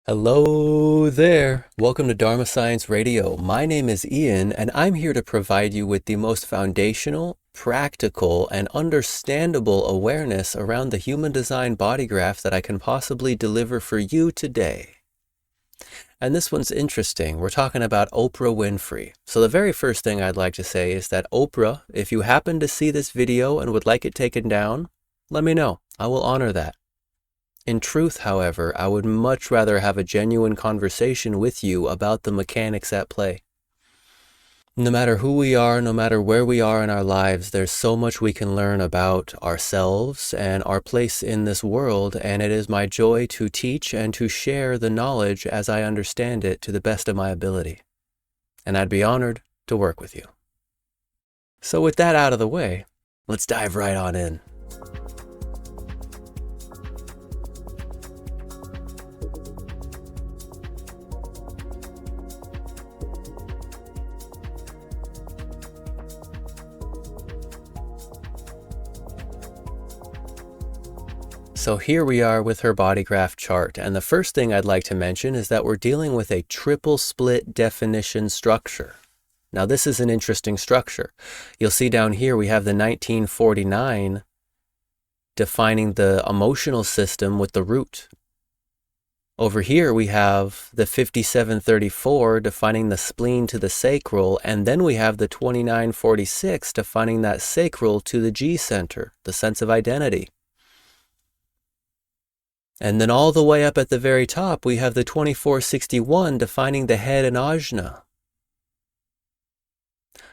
Hello there. Welcome to Dharma Science Radio. My name is Ian, and I'm here to provide you with the most foundational, practical, and understandable awareness around the human design body graph that I can possibly deliver for you today. And this one's interesting. We're talking about Oprah Winfrey. So the very first thing I'd like to say is that Oprah, if you happen to see this video and would like it taken down, let me know. I will honor that. In truth, however, I would much rather have a genuine conversation with you about the mechanics at play. No matter who we are, no matter where we are in our lives, there's so much we can learn about ourselves and our place in this world, and it is my joy to teach and to share the knowledge as I understand it to the best of my ability. And I'd be honored to work with you. So with that out of the way, let's dive right on in. So here we are with her body graph chart, and the first thing I'd like to mention is that we're dealing with a triple split definition structure. Now this is an interesting structure. You'll see down here we have the 1949 defining the emotional system with the root. Over here we have the 5734 defining the spleen to the sacral, and then we have the 2946 defining that sacral to the G center, the sense of identity. And then all the way up at the very top, we have the 2461 defining the head and ajna.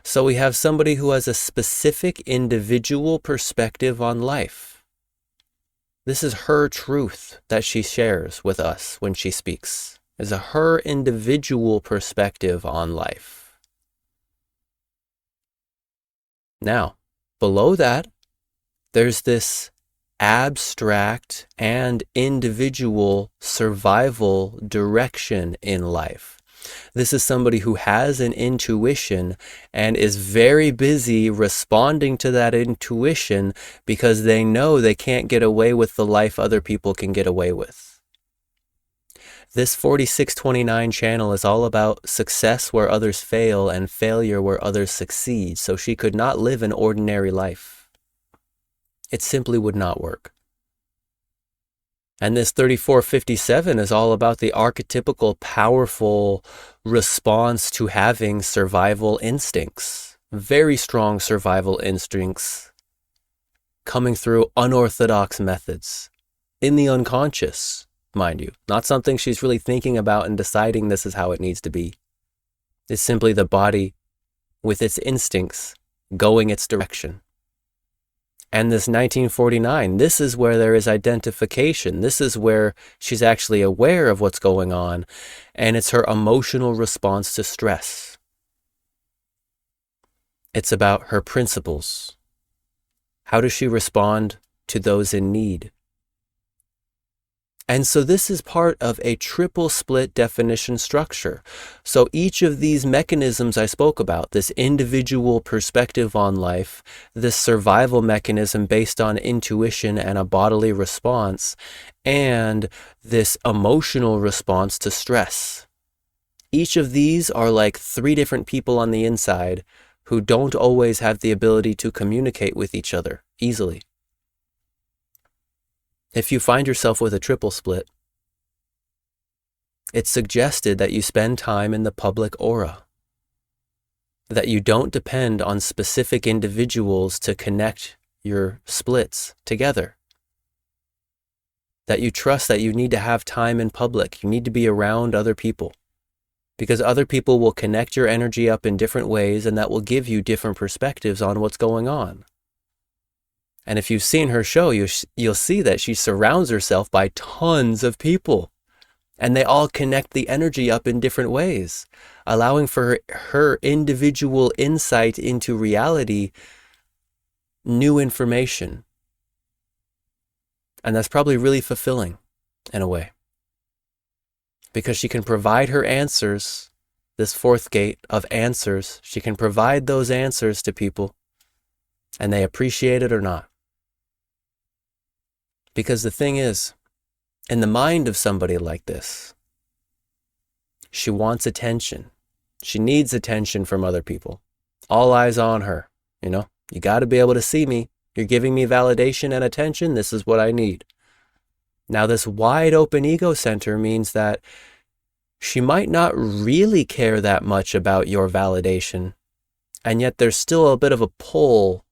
So we have somebody who has a specific individual perspective on life. This is her truth that she shares with us when she speaks. Is her individual perspective on life. Now, below that, there's this abstract and individual survival direction in life. This is somebody who has an intuition and is very busy responding to that intuition because they know they can't get away with the life other people can get away with. This 4629 channel is all about success where others fail and failure where others succeed, so she could not live an ordinary life. It simply would not work. And this 3457 is all about the archetypical, powerful response to having survival instincts. Very strong survival instincts coming through unorthodox methods. In the unconscious, mind you. Not something she's really thinking about and deciding this is how it needs to be. It's simply the body with its instincts going its direction. And this 1949, this is where there is identification. This is where she's actually aware of what's going on, and it's her emotional response to stress. It's about her principles. How does she respond to those in need? And so this is part of a triple split definition structure. So each of these mechanisms I spoke about, this individual perspective on life, this survival mechanism based on intuition and a bodily response, and this emotional response to stress. Each of these are like three different people on the inside who don't always have the ability to communicate with each other easily. If you find yourself with a triple split, it's suggested that you spend time in the public aura, that you don't depend on specific individuals to connect your splits together, that you trust that you need to have time in public, you need to be around other people, because other people will connect your energy up in different ways, and that will give you different perspectives on what's going on. And if you've seen her show, you'll see that she surrounds herself by tons of people. And they all connect the energy up in different ways, allowing for her individual insight into reality, new information. And that's probably really fulfilling in a way. Because she can provide her answers, this fourth gate of answers, she can provide those answers to people, and they appreciate it or not. Because the thing is, in the mind of somebody like this, She wants attention. She needs attention from other people. All eyes on her. You got to be able to see me. You're giving me validation and attention. This is what I need. Now, this wide open ego center means that she might not really care that much about your validation. And yet there's still a bit of a pull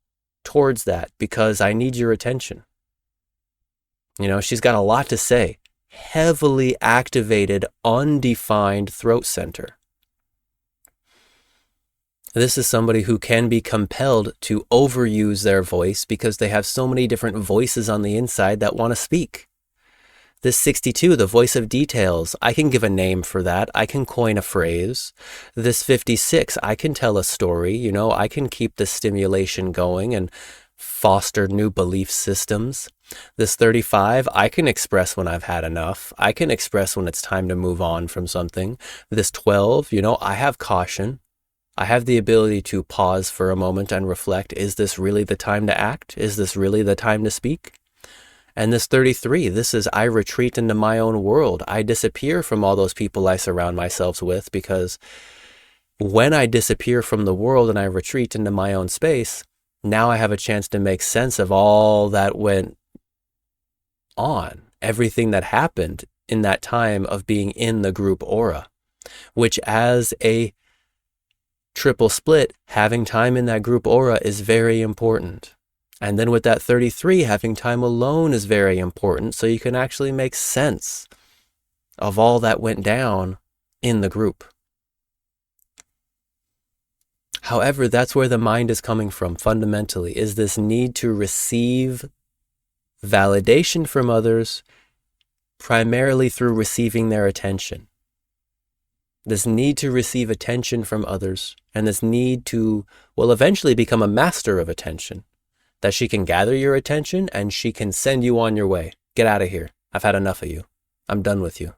towards that because I need your attention. She's got a lot to say. Heavily activated, undefined throat center. This is somebody who can be compelled to overuse their voice because they have so many different voices on the inside that want to speak. This 62, the voice of details, I can give a name for that. I can coin a phrase. This 56, I can tell a story. I can keep the stimulation going and foster new belief systems. This 35, I can express when I've had enough. I can express when it's time to move on from something. This 12, I have caution. I have the ability to pause for a moment and reflect, is this really the time to act? Is this really the time to speak? And this 33, this is I retreat into my own world. I disappear from all those people I surround myself with, because when I disappear from the world and I retreat into my own space, now I have a chance to make sense of all that went on, everything that happened in that time of being in the group aura, which as a triple split, having time in that group aura is very important. And then with that 33, having time alone is very important, so you can actually make sense of all that went down in the group. However, that's where the mind is coming from fundamentally, is this need to receive validation from others, primarily through receiving their attention. This need to receive attention from others, and this need to, eventually become a master of attention. That she can gather your attention and she can send you on your way. Get out of here. I've had enough of you. I'm done with you.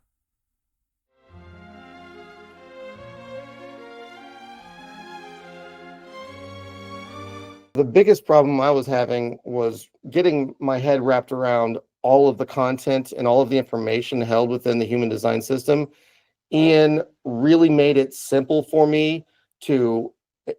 The biggest problem I was having was getting my head wrapped around all of the content and all of the information held within the human design system. Ian really made it simple for me to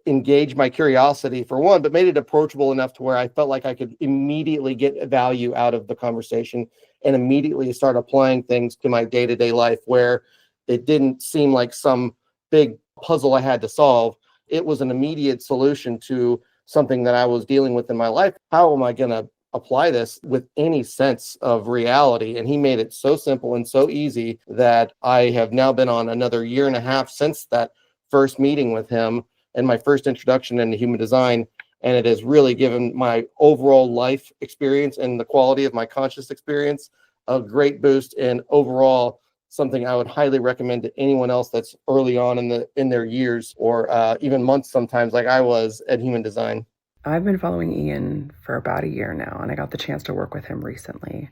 engage my curiosity for one, but made it approachable enough to where I felt like I could immediately get value out of the conversation and immediately start applying things to my day-to-day life, where it didn't seem like some big puzzle I had to solve. It was an immediate solution to something that I was dealing with in my life. How am I going to apply this with any sense of reality? And he made it so simple and so easy that I have now been on another year and a half since that first meeting with him and my first introduction into human design. And it has really given my overall life experience and the quality of my conscious experience a great boost, and overall something I would highly recommend to anyone else that's early on in their years, or even months sometimes, like I was at human design. I've been following Ian for about a year now, and I got the chance to work with him recently.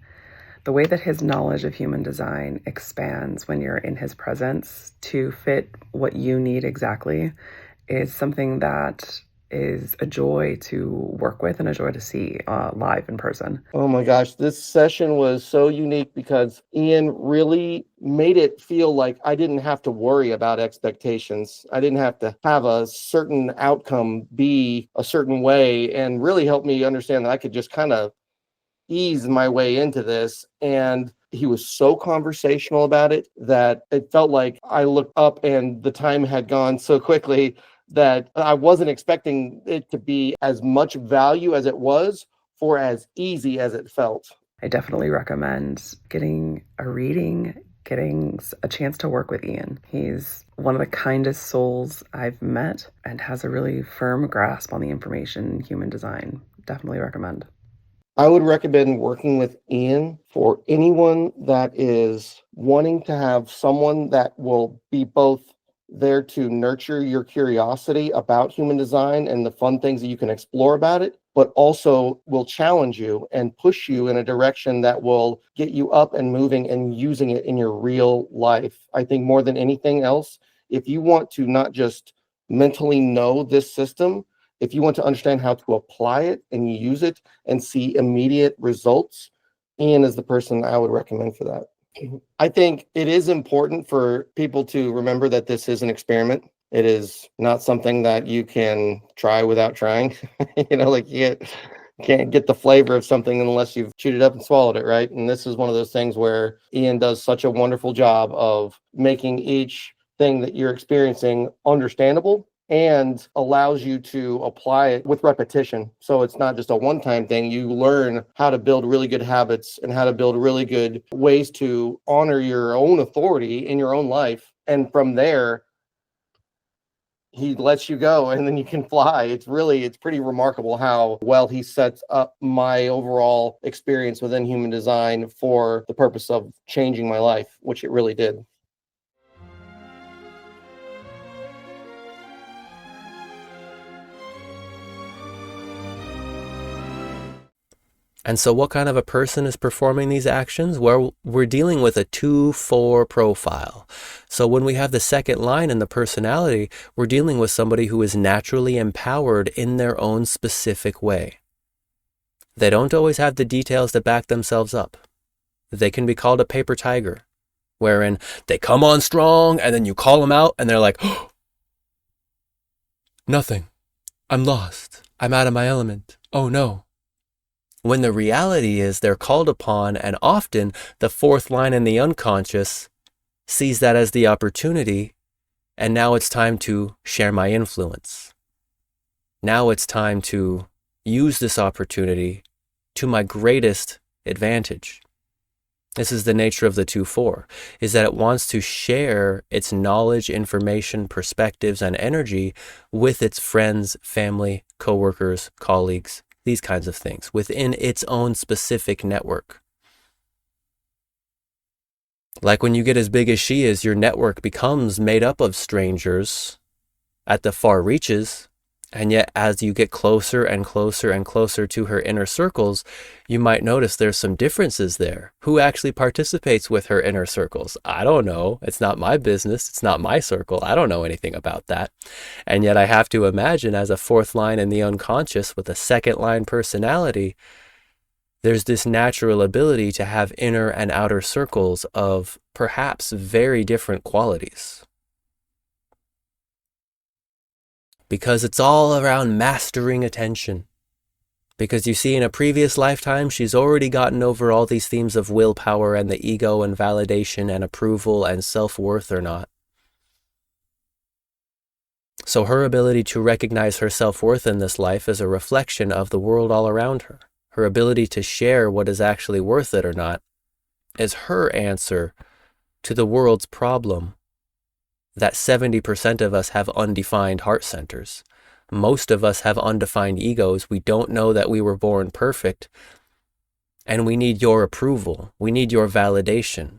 The way that his knowledge of human design expands when you're in his presence to fit what you need exactly is something that is a joy to work with and a joy to see live in person. Oh my gosh, this session was so unique because Ian really made it feel like I didn't have to worry about expectations. I didn't have to have a certain outcome be a certain way, and really helped me understand that I could just kind of ease my way into this. And he was so conversational about it that it felt like I looked up and the time had gone so quickly that I wasn't expecting it to be as much value as it was for as easy as it felt. I definitely recommend getting a reading, getting a chance to work with Ian. He's one of the kindest souls I've met and has a really firm grasp on the information in human design. Definitely recommend. I would recommend working with Ian for anyone that is wanting to have someone that will be both there to nurture your curiosity about human design and the fun things that you can explore about it, but also will challenge you and push you in a direction that will get you up and moving and using it in your real life. I think more than anything else, if you want to not just mentally know this system, if you want to understand how to apply it and use it and see immediate results, Ian is the person I would recommend for that. I think it is important for people to remember that this is an experiment. It is not something that you can try without trying. Like can't get the flavor of something unless you've chewed it up and swallowed it, right? And this is one of those things where Ian does such a wonderful job of making each thing that you're experiencing understandable and allows you to apply it with repetition. So it's not just a one-time thing. You learn how to build really good habits and how to build really good ways to honor your own authority in your own life. And from there, he lets you go and then you can fly. It's pretty remarkable how well he sets up my overall experience within human design for the purpose of changing my life, which it really did. And so what kind of a person is performing these actions? Well, we're dealing with a 2-4 profile. So when we have the second line in the personality, we're dealing with somebody who is naturally empowered in their own specific way. They don't always have the details to back themselves up. They can be called a paper tiger, wherein they come on strong and then you call them out and they're like, oh, nothing. I'm lost. I'm out of my element. Oh no. When the reality is they're called upon, and often the fourth line in the unconscious sees that as the opportunity, and now it's time to share my influence. Now it's time to use this opportunity to my greatest advantage. This is the nature of the 2-4, is that it wants to share its knowledge, information, perspectives, and energy with its friends, family, coworkers, colleagues, these kinds of things within its own specific network. Like when you get as big as she is, your network becomes made up of strangers at the far reaches. And yet as you get closer and closer and closer to her inner circles, you might notice there's some differences there. Who actually participates with her inner circles? I don't know. It's not my business. It's not my circle. I don't know anything about that. And yet I have to imagine as a fourth line in the unconscious with a second line personality, there's this natural ability to have inner and outer circles of perhaps very different qualities. Because it's all around mastering attention. Because you see, in a previous lifetime, she's already gotten over all these themes of willpower and the ego and validation and approval and self-worth or not. So her ability to recognize her self-worth in this life is a reflection of the world all around her. Her ability to share what is actually worth it or not is her answer to the world's problem that 70% of us have undefined heart centers. Most of us have undefined egos. We don't know that we were born perfect. And we need your approval. We need your validation.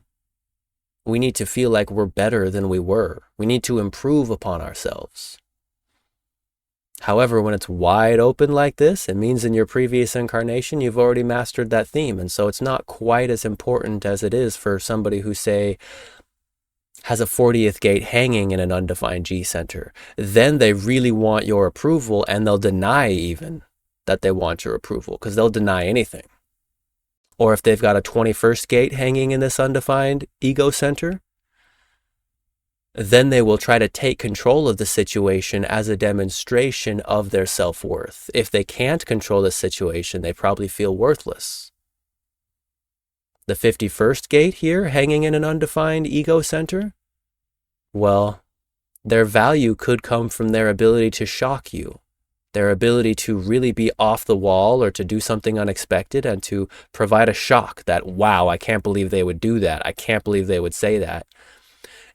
We need to feel like we're better than we were. We need to improve upon ourselves. However, when it's wide open like this, it means in your previous incarnation, you've already mastered that theme. And so it's not quite as important as it is for somebody who, say, has a 40th gate hanging in an undefined G center. Then they really want your approval, and they'll deny even that they want your approval because they'll deny anything. Or if they've got a 21st gate hanging in this undefined ego center, then they will try to take control of the situation as a demonstration of their self-worth. If they can't control the situation, they probably feel worthless. The 51st gate here, hanging in an undefined ego center, well, their value could come from their ability to shock you, their ability to really be off the wall or to do something unexpected and to provide a shock that, wow, I can't believe they would do that. I can't believe they would say that.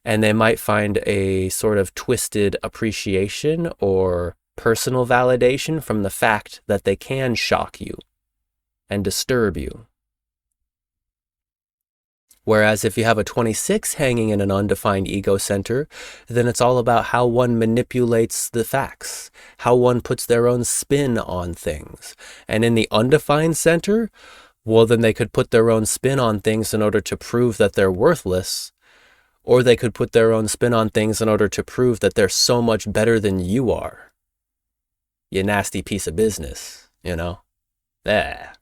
And they might find a sort of twisted appreciation or personal validation from the fact that they can shock you and disturb you. Whereas if you have a 26 hanging in an undefined ego center, then it's all about how one manipulates the facts, how one puts their own spin on things. And in the undefined center, well, then they could put their own spin on things in order to prove that they're worthless, or they could put their own spin on things in order to prove that they're so much better than you are. You nasty piece of business, you know? Yeah.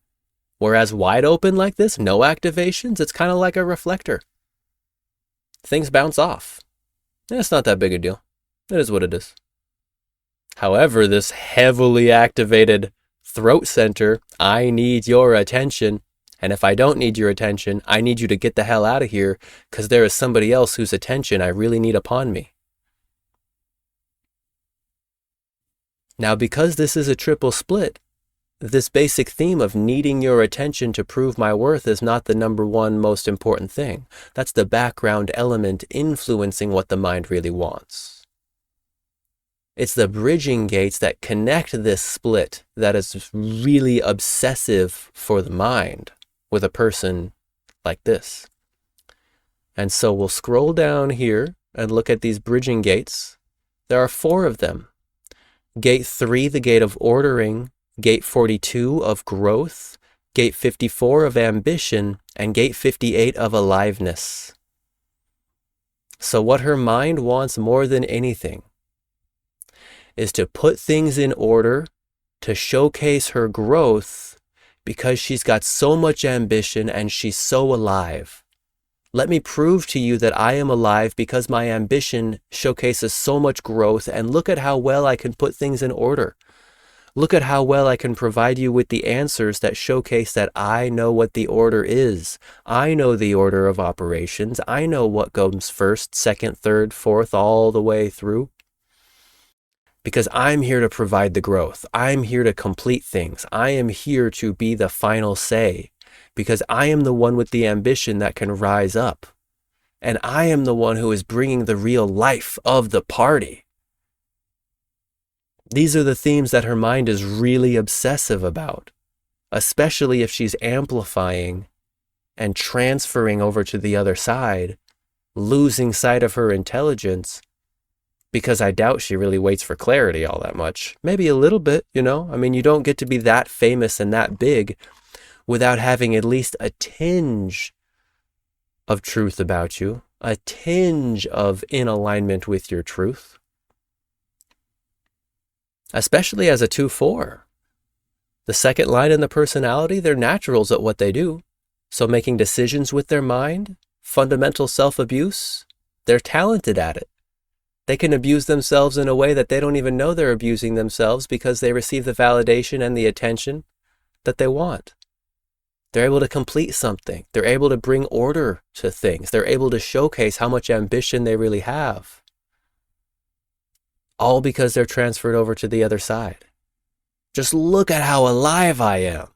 Whereas wide open like this, no activations, it's kind of like a reflector. Things bounce off. It's not that big a deal. It is what it is. However, this heavily activated throat center, I need your attention. And if I don't need your attention, I need you to get the hell out of here because there is somebody else whose attention I really need upon me. Now, because this is a triple split, this basic theme of needing your attention to prove my worth is not the number one most important thing. That's the background element influencing what the mind really wants. It's the bridging gates that connect this split that is really obsessive for the mind with a person like this. And so we'll scroll down here and look at these bridging gates. There are 4 of them. Gate 3, the gate of ordering, Gate 42 of growth, Gate 54 of ambition, and Gate 58 of aliveness. So what her mind wants more than anything is to put things in order, to showcase her growth, because she's got so much ambition and she's so alive. Let me prove to you that I am alive because my ambition showcases so much growth, and look at how well I can put things in order. Look at how well I can provide you with the answers that showcase that I know what the order is. I know the order of operations. I know what goes first, second, third, fourth, all the way through. Because I'm here to provide the growth. I'm here to complete things. I am here to be the final say. Because I am the one with the ambition that can rise up. And I am the one who is bringing the real life of the party. These are the themes that her mind is really obsessive about, especially if she's amplifying and transferring over to the other side, losing sight of her intelligence, because I doubt she really waits for clarity all that much. Maybe a little bit, you know? I mean, you don't get to be that famous and that big without having at least a tinge of truth about you, a tinge of in alignment with your truth. Especially as a 2-4. The second line in the personality, they're naturals at what they do. So making decisions with their mind, fundamental self-abuse, they're talented at it. They can abuse themselves in a way that they don't even know they're abusing themselves because they receive the validation and the attention that they want. They're able to complete something. They're able to bring order to things. They're able to showcase how much ambition they really have. All because they're transferred over to the other side. Just look at how alive I am.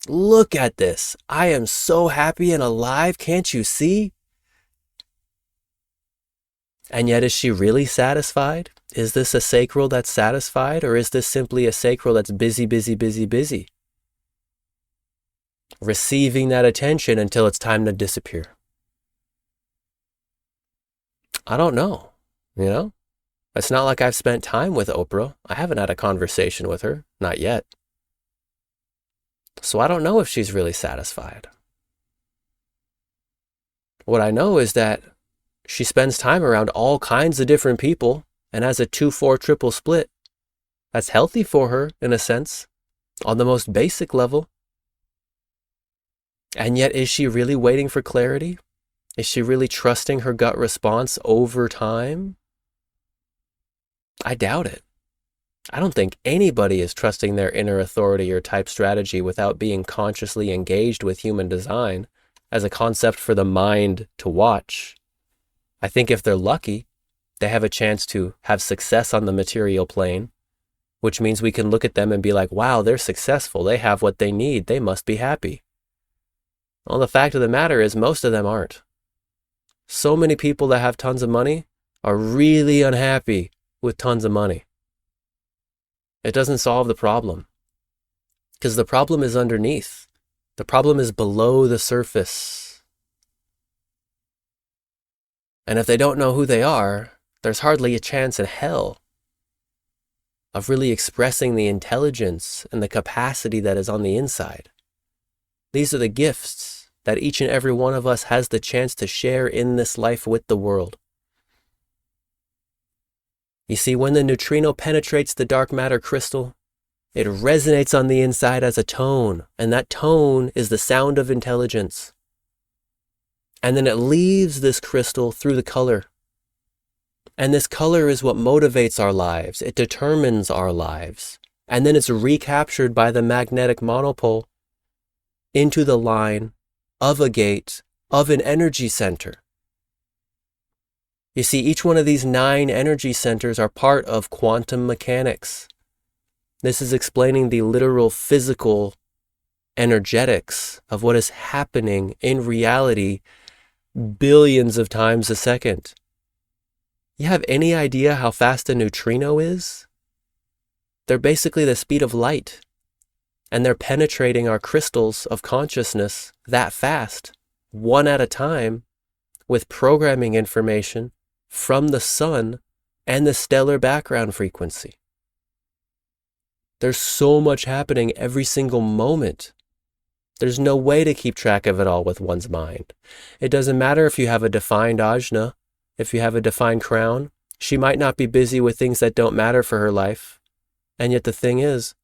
Look at this. I am so happy and alive. Can't you see? And yet, is she really satisfied? Is this a sacral that's satisfied? Or is this simply a sacral that's busy, busy, busy, busy? Receiving that attention until it's time to disappear. I don't know, you know? It's not like I've spent time with Oprah. I haven't had a conversation with her, not yet. So I don't know if she's really satisfied. What I know is that she spends time around all kinds of different people and has a 2-4 triple split. That's healthy for her, in a sense, on the most basic level. And yet, is she really waiting for clarity? Is she really trusting her gut response over time? I doubt it. I don't think anybody is trusting their inner authority or type strategy without being consciously engaged with human design as a concept for the mind to watch. I think if they're lucky, they have a chance to have success on the material plane, which means we can look at them and be like, wow, they're successful. They have what they need. They must be happy. Well, the fact of the matter is most of them aren't. So many people that have tons of money are really unhappy with tons of money. It doesn't solve the problem because the problem is underneath. The problem is below the surface. And if they don't know who they are, there's hardly a chance in hell of really expressing the intelligence and the capacity that is on the inside. These are the gifts that each and every one of us has the chance to share in this life with the world. You see, when the neutrino penetrates the dark matter crystal, It resonates on the inside as a tone, and that tone is the sound of intelligence. And then it leaves this crystal through the color. And this color is what motivates our lives. It determines our lives. And then it's recaptured by the magnetic monopole into the line of a gate of an energy center. You see, each one of these 9 energy centers are part of quantum mechanics. This is explaining the literal physical energetics of what is happening in reality billions of times a second. You have any idea how fast a neutrino is? They're basically the speed of light, and they're penetrating our crystals of consciousness that fast, one at a time, with programming information from the sun and the stellar background frequency. There's so much happening every single moment. There's no way to keep track of it all with one's mind. It doesn't matter if you have a defined ajna, if you have a defined crown. She might not be busy with things that don't matter for her life. And yet the thing is,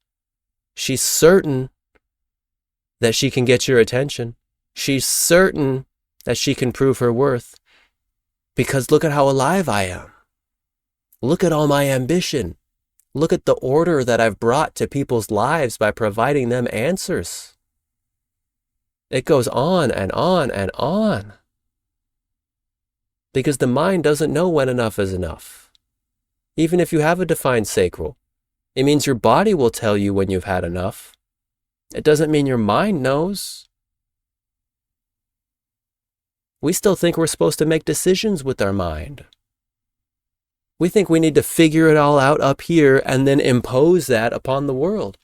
she's certain that she can get your attention. She's certain that she can prove her worth. Because look at how alive I am. Look at all my ambition. Look at the order that I've brought to people's lives by providing them answers. It goes on and on and on. Because the mind doesn't know when enough is enough. Even if you have a defined sacral, it means your body will tell you when you've had enough. It doesn't mean your mind knows. We still think we're supposed to make decisions with our mind. We think we need to figure it all out up here and then impose that upon the world.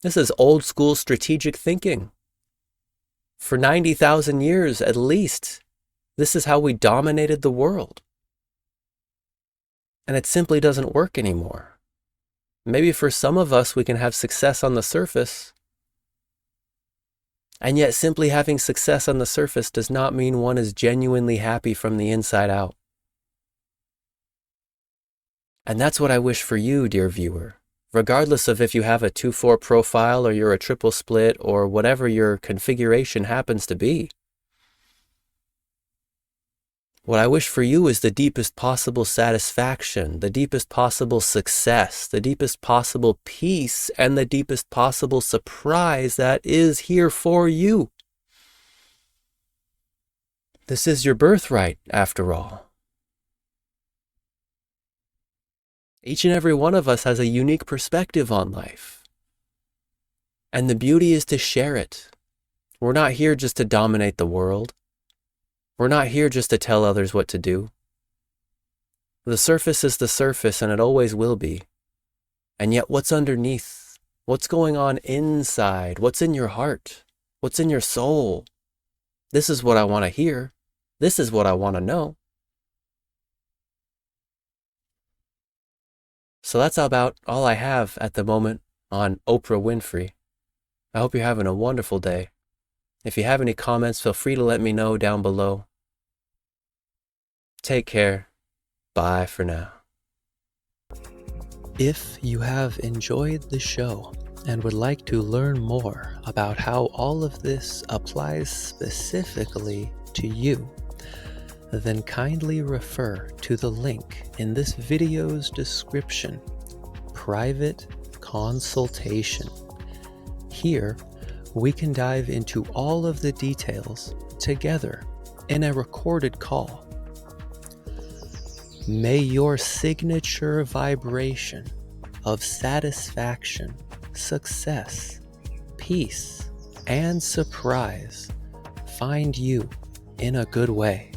This is old school strategic thinking. For 90,000 years at least, this is how we dominated the world. And it simply doesn't work anymore. Maybe for some of us we can have success on the surface, and yet simply having success on the surface does not mean one is genuinely happy from the inside out. And that's what I wish for you, dear viewer. Regardless of if you have a 2-4 profile or you're a triple split or whatever your configuration happens to be. What I wish for you is the deepest possible satisfaction, the deepest possible success, the deepest possible peace, and the deepest possible surprise that is here for you. This is your birthright, after all. Each and every one of us has a unique perspective on life. And the beauty is to share it. We're not here just to dominate the world. We're not here just to tell others what to do. The surface is the surface, and it always will be. And yet what's underneath? What's going on inside? What's in your heart? What's in your soul? This is what I want to hear. This is what I want to know. So that's about all I have at the moment on Oprah Winfrey. I hope you're having a wonderful day. If you have any comments, feel free to let me know down below. Take care. Bye for now. If you have enjoyed the show and would like to learn more about how all of this applies specifically to you, then kindly refer to the link in this video's description, Private Consultation. Here, we can dive into all of the details together in a recorded call. May your signature vibration of satisfaction, success, peace, and surprise find you in a good way.